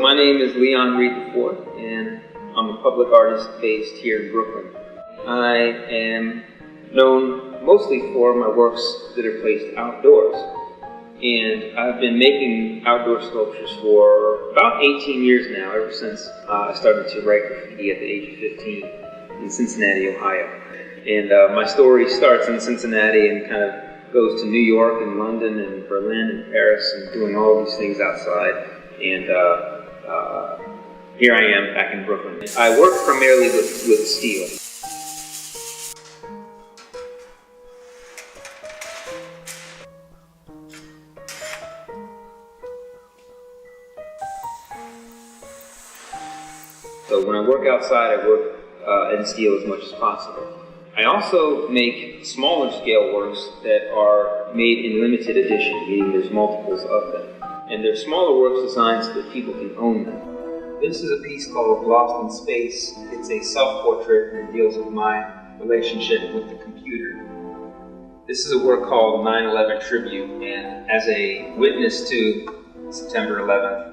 My name is Leon Reed IV, and I'm a public artist based here in Brooklyn. I am known mostly for my works that are placed outdoors, and I've been making outdoor sculptures for about 18 years now, ever since I started to write graffiti at the age of 15 in Cincinnati, Ohio. And my story starts in Cincinnati and kind of goes to New York and London and Berlin and Paris and doing all these things outside. And here I am back in Brooklyn. I work primarily with steel. So when I work outside, I work in steel as much as possible. I also make smaller scale works that are made in limited edition, meaning there's multiples of them. And they're smaller works designed so that people can own them. This is a piece called Lost in Space. It's a self-portrait and it deals with my relationship with the computer. This is a work called 9/11 Tribute, and as a witness to September 11th,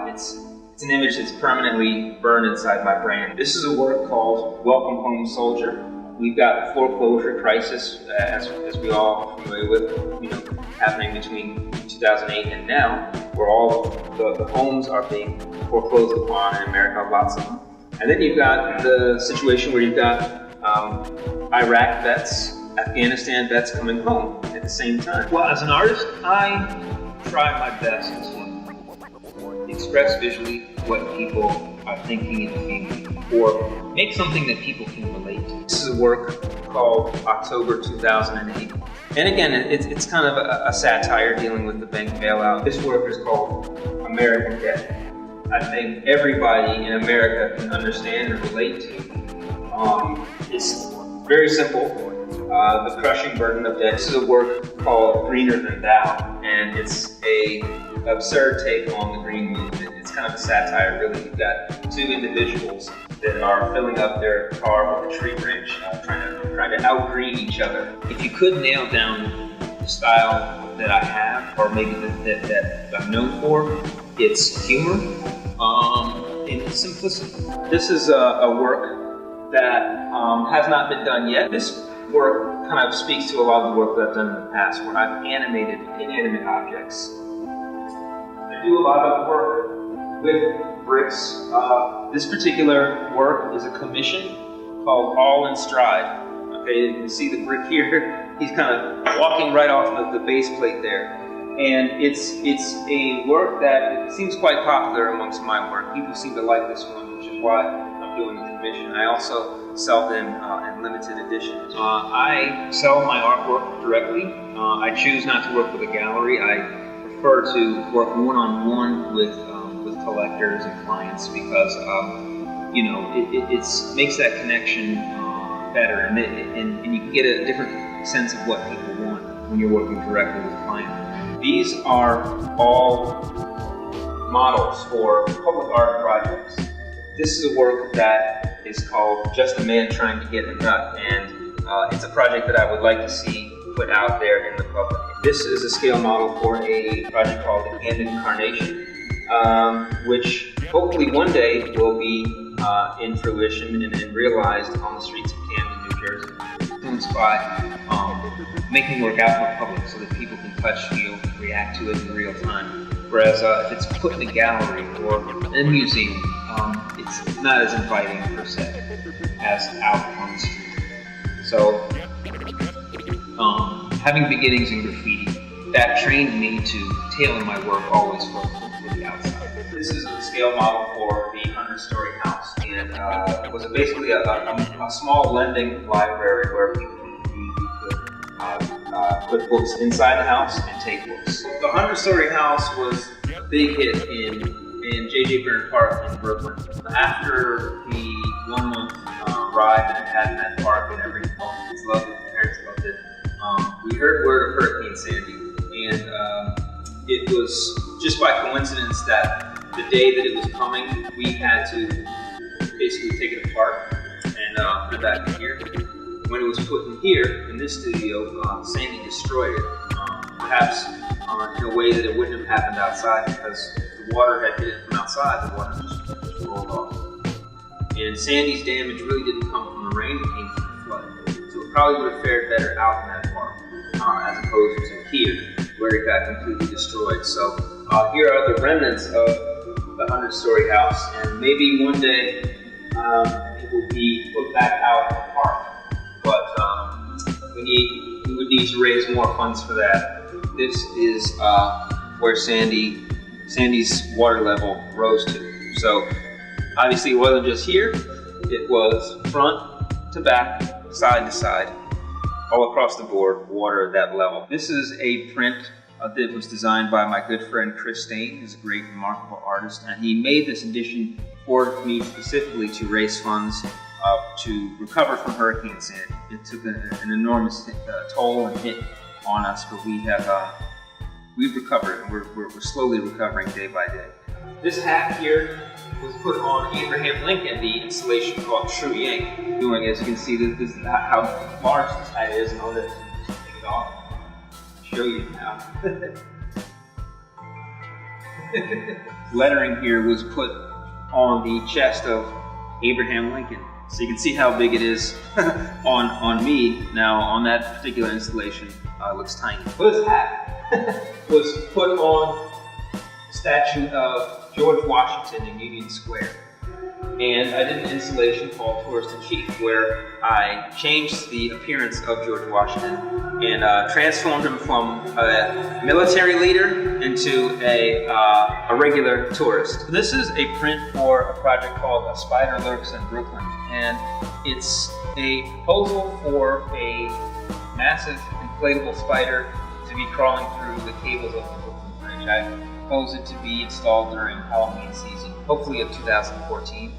it's an image that's permanently burned inside my brain. This is a work called Welcome Home Soldier. We've got the foreclosure crisis, as we all are familiar with, happening between 2008 and now, where all the homes are being foreclosed upon in America, lots of them. And then you've got the situation where you've got Iraq vets, Afghanistan vets coming home at the same time. Well, as an artist, I try my best to express visually what people are thinking and feeling, or make something that people can relate to. This is a work called October 2008. And again, it's kind of a satire dealing with the bank bailout. This work is called American Debt. I think everybody in America can understand or relate to. It's very simple. The crushing burden of debt. This is a work called Greener Than Thou, and it's a absurd take on the green movement. It's kind of a satire, really. You've got two individuals that are filling up their car with a tree branch, trying to out-green each other. If you could nail down the style that I have, or maybe that I'm known for, it's humor and simplicity. This is a work that has not been done yet. This work kind of speaks to a lot of the work that I've done in the past, where I've animated inanimate objects. I do a lot of work with bricks. This particular work is a commission called All in Stride. Okay, you can see the brick here. He's kind of walking right off the base plate there. And it's a work that seems quite popular amongst my work. People seem to like this one, which is why I'm doing the commission. I also sell them in limited editions. I sell my artwork directly. I choose not to work with a gallery. I prefer to work one-on-one with collectors and clients because it makes that connection better, and you can get a different sense of what people want when you're working directly with clients. These are all models for public art projects. This is a work that is called Just a Man Trying to Get a Nut, and it's a project that I would like to see put out there in the public. This is a scale model for a project called The Candid Incarnation, which hopefully one day will be in fruition and realized on the streets of Camden, New Jersey. It comes by making work out in the public so that people can touch, feel, react to it in real time. Whereas if it's put in a gallery or in a museum, it's not as inviting per se as out on the street. So, having beginnings in graffiti, that trained me to tailor my work always for the outside. This is a scale model for the 100-story house, and it was basically a small lending library where people could put books inside the house and take books. The 100-story house was a big hit in J.J. Byrne Park in Brooklyn. After the 1-month ride that it had in that park and everything, kids loved it, parents loved it, we heard word of Hurricane Sandy, and it was just by coincidence that the day that it was coming, we had to basically take it apart and put it back in here. When it was put in here, in this studio, Sandy destroyed it, perhaps in a way that it wouldn't have happened outside, because the water had hit it from outside, the water just rolled off. And Sandy's damage really didn't come from the rain, it came from the flood. So it probably would have fared better out in that park, as opposed to here, where it got completely destroyed. So here are the remnants of the 100-story house, and maybe one day it will be put back out in the park. But we would need to raise more funds for that. This is where Sandy's water level rose to. So obviously it wasn't just here, it was front to back, side to side, all across the board, water at that level. This is a print that was designed by my good friend Chris Stain, who's a great, remarkable artist, and he made this edition for me specifically to raise funds to recover from Hurricane Sandy. It took an enormous toll and hit on us, but we've recovered, and we're slowly recovering day by day. This hat here was put on Abraham Lincoln, the installation called True Yank. Doing, as you can see, this is how large this hat is, and all this. Just take it off. I'll show you now. Lettering here was put on the chest of Abraham Lincoln. So you can see how big it is on me. Now, on that particular installation, it looks tiny. This hat was put on the statue of George Washington in Union Square. And I did an installation called Tourist in Chief, where I changed the appearance of George Washington and transformed him from a military leader into a regular tourist. This is a print for a project called A Spider Lurks in Brooklyn, and it's a proposal for a massive inflatable spider to be crawling through the cables of the Brooklyn Bridge. I propose it to be installed during Halloween season, hopefully of 2014.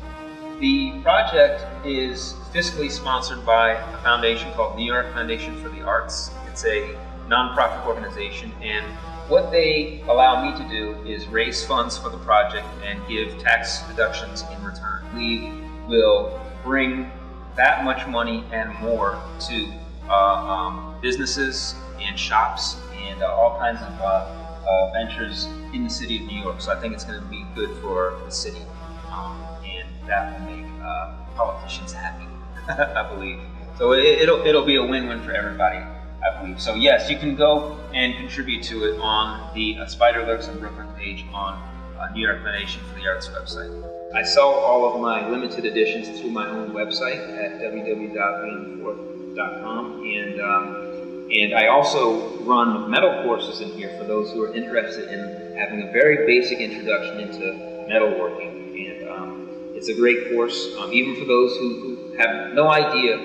The project is fiscally sponsored by a foundation called New York Foundation for the Arts. It's a nonprofit organization, and what they allow me to do is raise funds for the project and give tax deductions in return. We will bring that much money and more to businesses and shops and all kinds of ventures in the city of New York. So I think it's going to be good for the city, and that will make politicians happy, I believe. So it'll be a win-win for everybody, I believe. So yes, you can go and contribute to it on the Spider Lurks in Brooklyn page on New York Foundation for the Arts website. I sell all of my limited editions through my own website at www.leonthefourth.com, and I also run metal courses in here for those who are interested in having a very basic introduction into metalworking. And it's a great course, even for those who have no idea,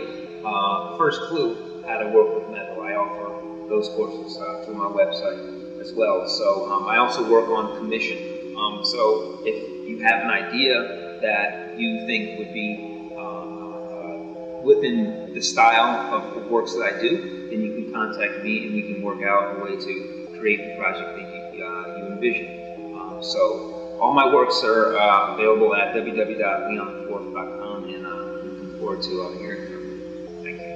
first clue how to work with metal. I offer those courses through my website as well. So I also work on commission. So if you have an idea that you think would be within the style of works that I do, then you can contact me and we can work out a way to create the project that you envision. So all my works are available at www.leonthefourth.com, and I'm looking forward to hearing from you. Thank you.